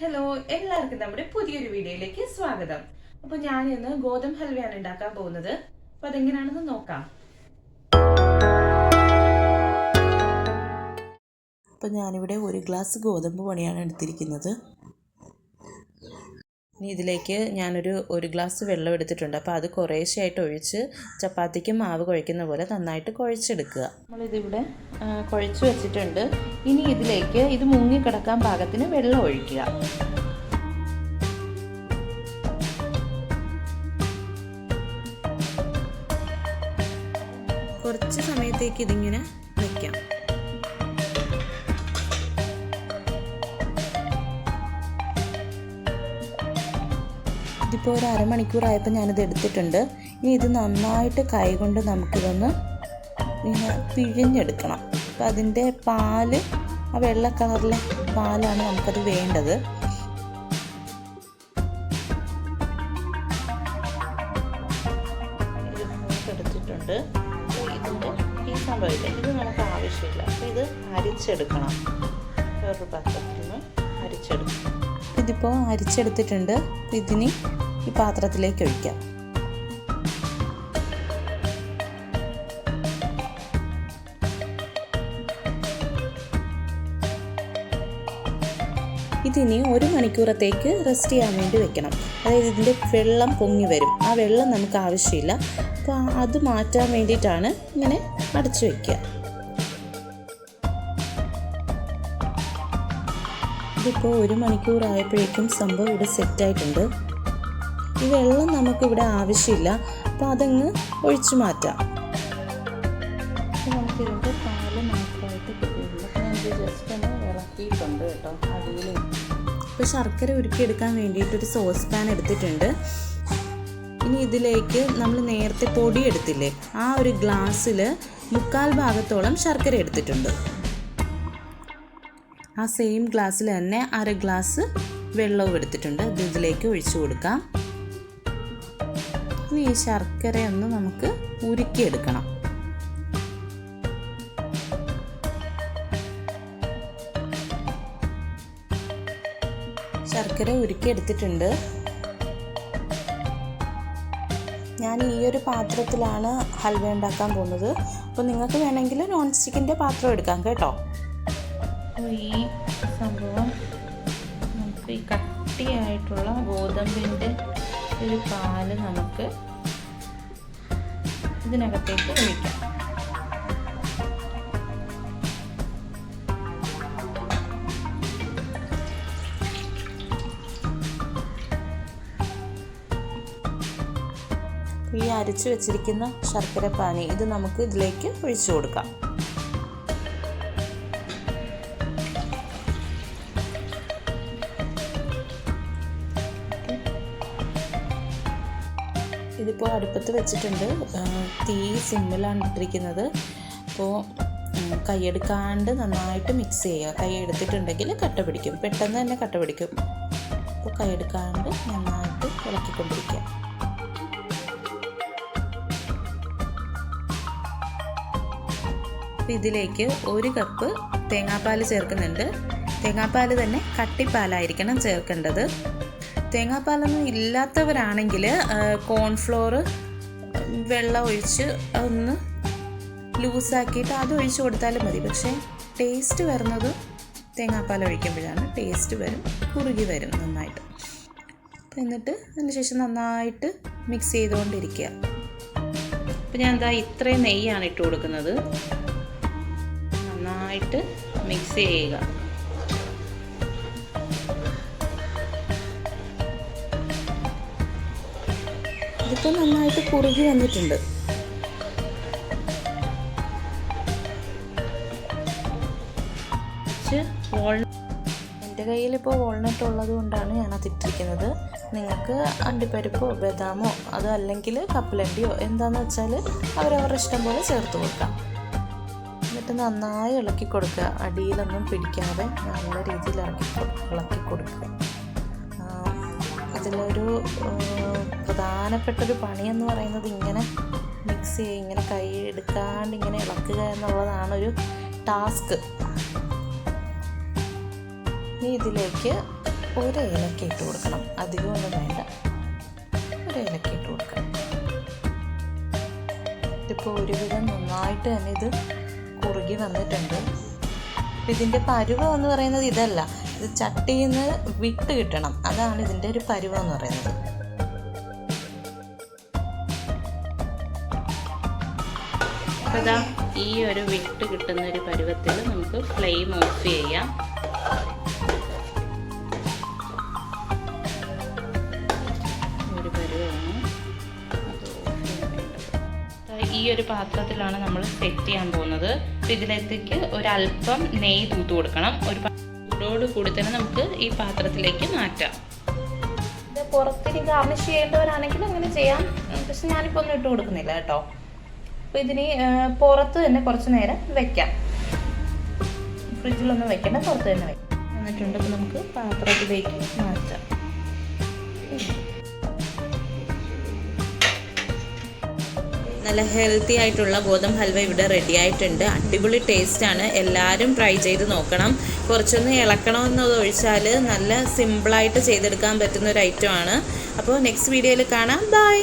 Hello, എല്ലാവർക്കും നമ്മുടെ പുതിയൊരു വീഡിയോയിലേക്ക് സ്വാഗതം. അപ്പോൾ ഞാൻ ഇന്ന് ഗോതമ്പ് ഹൽവയാണ് ഉണ്ടാക്കാൻ പോകുന്നത്. അപ്പോൾ അതെങ്ങനെയാണെന്ന് നോക്കാം. അപ്പോൾ ഞാനിവിടെ 1 ഗ്ലാസ് ഗോതമ്പ് പൊടിയാണ് എടുത്തിരിക്കുന്നത്. ഇനി ഇതിലേക്ക് ഞാനൊരു 1 ഗ്ലാസ് വെള്ളം എടുത്തിട്ടുണ്ട്. അപ്പോൾ അത് കുറേശ്ശെയായിട്ട് ഒഴിച്ച് ചപ്പാത്തിക്ക് മാവ് കുഴയ്ക്കുന്ന പോലെ നന്നായിട്ട് കുഴച്ചെടുക്കുക. നമ്മളിതിവിടെ കുഴച്ച് വെച്ചിട്ടുണ്ട്. ഇനി ഇതിലേക്ക് ഇത് മുങ്ങിക്കിടക്കാൻ പാകത്തിന് വെള്ളം ഒഴിക്കുക. കുറച്ച് സമയത്തേക്ക് ഇതിങ്ങനെ വയ്ക്കാം. ഇതിപ്പോൾ ഒരു അരമണിക്കൂറായപ്പോൾ ഞാനിത് എടുത്തിട്ടുണ്ട്. ഇനി ഇത് നന്നായിട്ട് കൈകൊണ്ട് നമുക്കിതൊന്ന് ഇങ്ങനെ പിഴിഞ്ഞെടുക്കണം. അപ്പം അതിൻ്റെ പാല്, ആ വെള്ള കളറിലെ പാലാണ് നമുക്കത് വേണ്ടത്. എടുത്തിട്ടുണ്ട്. ഇതിൻ്റെ ഈ സംഭവമില്ല, ഇത് നമുക്ക് ആവശ്യമില്ല. അപ്പോൾ ഇത് അരിച്ചെടുക്കണം. വേറൊരു പാത്രത്തിൽ നിന്ന് അരിച്ചെടുക്കണം. ഇതിപ്പോൾ അരിച്ചെടുത്തിട്ടുണ്ട്. ഇതിന് ഈ പാത്രത്തിലേക്ക് ഒഴിക്കാം. ഇതിനി 1 മണിക്കൂറത്തേക്ക് റെസ്റ്റ് ചെയ്യാൻ വേണ്ടി വെക്കണം. അതായത് ഇതിൻ്റെ വെള്ളം പൊങ്ങി വരും. ആ വെള്ളം നമുക്ക് ആവശ്യമില്ല. അപ്പോൾ അത് മാറ്റാൻ വേണ്ടിയിട്ടാണ് ഇങ്ങനെ അടച്ചു വയ്ക്കുക. ഇതിപ്പോൾ 1 മണിക്കൂറായപ്പോഴേക്കും സംഭവം ഇവിടെ സെറ്റായിട്ടുണ്ട്. ഈ വെള്ളം നമുക്കിവിടെ ആവശ്യമില്ല. അപ്പോൾ അതങ്ങ് ഒഴിച്ചു മാറ്റാം. നമുക്കിതിൻ്റെ പാല് മാത്രമായിട്ട് കിട്ടിയില്ല. അപ്പോൾ ഞാനിത് ജസ്റ്റ് ഒന്ന് ഇറക്കിയിട്ടുണ്ട് കേട്ടോ അടിയിൽ. ഇപ്പോൾ ശർക്കര ഉരുക്കിയെടുക്കാൻ വേണ്ടിയിട്ടൊരു സോസ് പാൻ എടുത്തിട്ടുണ്ട്. ഇനി ഇതിലേക്ക് നമ്മൾ നേരത്തെ പൊടി എടുത്തില്ലേ, ആ ഒരു ഗ്ലാസ്സിൽ 1/4 ഭാഗത്തോളം ശർക്കര എടുത്തിട്ടുണ്ട്. ആ സെയിം ഗ്ലാസ്സിൽ തന്നെ 1/2 ഗ്ലാസ് വെള്ളവും എടുത്തിട്ടുണ്ട്. ഇത് ഇതിലേക്ക് ഒഴിച്ചു കൊടുക്കാം. ഇനി ഈ ശർക്കരയൊന്ന് നമുക്ക് ഉരുക്കിയെടുക്കണം. ശർക്കര ഉരുക്കിയെടുത്തിട്ടുണ്ട്. ഞാൻ ഈ ഒരു പാത്രത്തിലാണ് ഹൽവ ഉണ്ടാക്കാൻ പോകുന്നത്. അപ്പോൾ നിങ്ങൾക്ക് വേണമെങ്കിൽ നോൺ സ്റ്റിക്കിൻ്റെ പാത്രം എടുക്കാം കേട്ടോ. അപ്പോൾ ഈ സംഭവം നമുക്ക് ഈ കട്ടിയായിട്ടുള്ള ഗോതമ്പിൻ്റെ ഒരു പാല് നമുക്ക് ഇതിനകത്തേക്ക് ഒഴിക്കാം. ഈ അരച്ച് വെച്ചിരിക്കുന്ന ശർക്കര പാനി ഇത് നമുക്ക് ഇതിലേക്ക് ഒഴിച്ചു കൊടുക്കാം. ഇതിപ്പോൾ അടുപ്പത്ത് വെച്ചിട്ടുണ്ട്. തീ സിമ്മിലാണ് ഇട്ടിരിക്കുന്നത്. അപ്പോൾ കൈയെടുക്കാണ്ട് നന്നായിട്ട് മിക്സ് ചെയ്യുക. കൈ എടുത്തിട്ടുണ്ടെങ്കിൽ കട്ട പിടിക്കും, പെട്ടെന്ന് തന്നെ കട്ട പിടിക്കും. അപ്പോൾ കൈയെടുക്കാണ്ട് നന്നായിട്ട് ഇളക്കിക്കൊണ്ടിരിക്കുക. ഇതിലേക്ക് 1 കപ്പ് തേങ്ങാപ്പാൽ ചേർക്കുന്നുണ്ട്. തേങ്ങാപ്പാൽ തന്നെ കട്ടിപ്പാലായിരിക്കണം ചേർക്കേണ്ടത്. തേങ്ങാപ്പാലൊന്നും ഇല്ലാത്തവരാണെങ്കിൽ കോൺഫ്ലോർ വെള്ളം ഒഴിച്ച് ഒന്ന് ലൂസാക്കിയിട്ട് അത് ഒഴിച്ച് കൊടുത്താലും മതി. പക്ഷേ ടേസ്റ്റ് വരുന്നത് തേങ്ങാപ്പാൽ ഒഴിക്കുമ്പോഴാണ്. ടേസ്റ്റ് വരും, കുറുകി വരും നന്നായിട്ട്. എന്നിട്ട് അതിന് ശേഷം നന്നായിട്ട് മിക്സ് ചെയ്തുകൊണ്ടിരിക്കുക. അപ്പോൾ ഞാൻ എന്താ ഇത്രയും നെയ്യാണ് ഇട്ട് കൊടുക്കുന്നത്. നന്നായിട്ട് മിക്സ് ചെയ്യുക. ഇതിപ്പോൾ നന്നായിട്ട് കുറുകി വന്നിട്ടുണ്ട്. എൻ്റെ കയ്യിലിപ്പോൾ വാൾനട്ട് ഉള്ളത് കൊണ്ടാണ് ഞാനത് ഇട്ടിരിക്കുന്നത്. നിങ്ങൾക്ക് അണ്ടിപ്പരിപ്പോ ബദാമോ അതോ അല്ലെങ്കിൽ കപ്പലണ്ടിയോ എന്താണെന്ന് വെച്ചാൽ അവരവരുടെ ഇഷ്ടം പോലെ ചേർത്ത് കൊടുക്കാം. എന്നിട്ട് നന്നായി ഇളക്കി കൊടുക്കുക. അടിയിലൊന്നും പിടിക്കാതെ നല്ല രീതിയിൽ ഇളക്കി കൊടുക്കുക. ഇതിലൊരു പ്രധാനപ്പെട്ടൊരു പണിയെന്ന് പറയുന്നത് ഇങ്ങനെ മിക്സ് ചെയ്യുക, ഇങ്ങനെ കൈ എടുക്കാണ്ട് ഇങ്ങനെ ഇളക്കുക എന്നുള്ളതാണൊരു ടാസ്ക്. ഇനി ഇതിലേക്ക് ഒരു ഏലക്ക ഇട്ട് കൊടുക്കണം, അധികമൊന്നും വേണ്ട, ഒരു ഏലക്ക ഇട്ട് കൊടുക്കണം. ഇതിപ്പോൾ ഒരുവിധം നന്നായിട്ട് തന്നെ ഇത് കുറുകി വന്നിട്ടുണ്ട്. ഇതിൻ്റെ പരുവം എന്ന് പറയുന്നത് ഇതല്ല, ഇത് ചട്ടിയിൽ നിന്ന് വിട്ട് കിട്ടണം, അതാണ് ഇതിൻ്റെ ഒരു പരുവം എന്ന് പറയുന്നത്. അപ്പോൾ ഈ ഒരു വിട്ട് കിട്ടുന്ന ഒരു പരുവത്തിൽ നമുക്ക് ഫ്ലെയിം ഓഫ് ചെയ്യാം. ഒരു പരുവമാണ് ഈ ഒരു പാത്രത്തിലാണ് നമ്മൾ സെറ്റ് ചെയ്യാൻ പോകുന്നത്. ഇതിലേക്ക് ഒരല്പം നെയ്യ് തൂത്ത് കൊടുക്കണം. ഒരു ചൂടോട് കൂടി തന്നെ നമുക്ക് ഈ പാത്രത്തിലേക്ക് മാറ്റാം. ഇത് പുറത്തിന് ഗാർണിഷ് ചെയ്യേണ്ടവരാണെങ്കിൽ അങ്ങനെ ചെയ്യാം, പക്ഷെ ഞാനിപ്പോൾ ഒന്നും ഇട്ട് കൊടുക്കുന്നില്ല കേട്ടോ. അപ്പോൾ ഇതിന് പുറത്ത് തന്നെ കുറച്ച് നേരം വെക്കാം, ഫ്രിഡ്ജിലൊന്നും വെക്കേണ്ട, പുറത്ത് തന്നെ വെക്കാം. എന്നിട്ടുണ്ട് അപ്പോൾ നമുക്ക് പാത്രത്തിലേക്ക് മാറ്റാം. നല്ല ഹെൽത്തി ആയിട്ടുള്ള ഗോതമ്പ് ഹൽവ ഇവിടെ റെഡി ആയിട്ടുണ്ട്. അടിപൊളി ടേസ്റ്റാണ്, എല്ലാവരും ട്രൈ ചെയ്ത് നോക്കണം. കുറച്ചൊന്ന് ഇളക്കണമെന്നത് ഒഴിച്ചാൽ നല്ല സിമ്പിളായിട്ട് ചെയ്തെടുക്കാൻ പറ്റുന്ന ഒരു ഐറ്റമാണ്. അപ്പോൾ നെക്സ്റ്റ് വീഡിയോയിൽ കാണാം. ബൈ.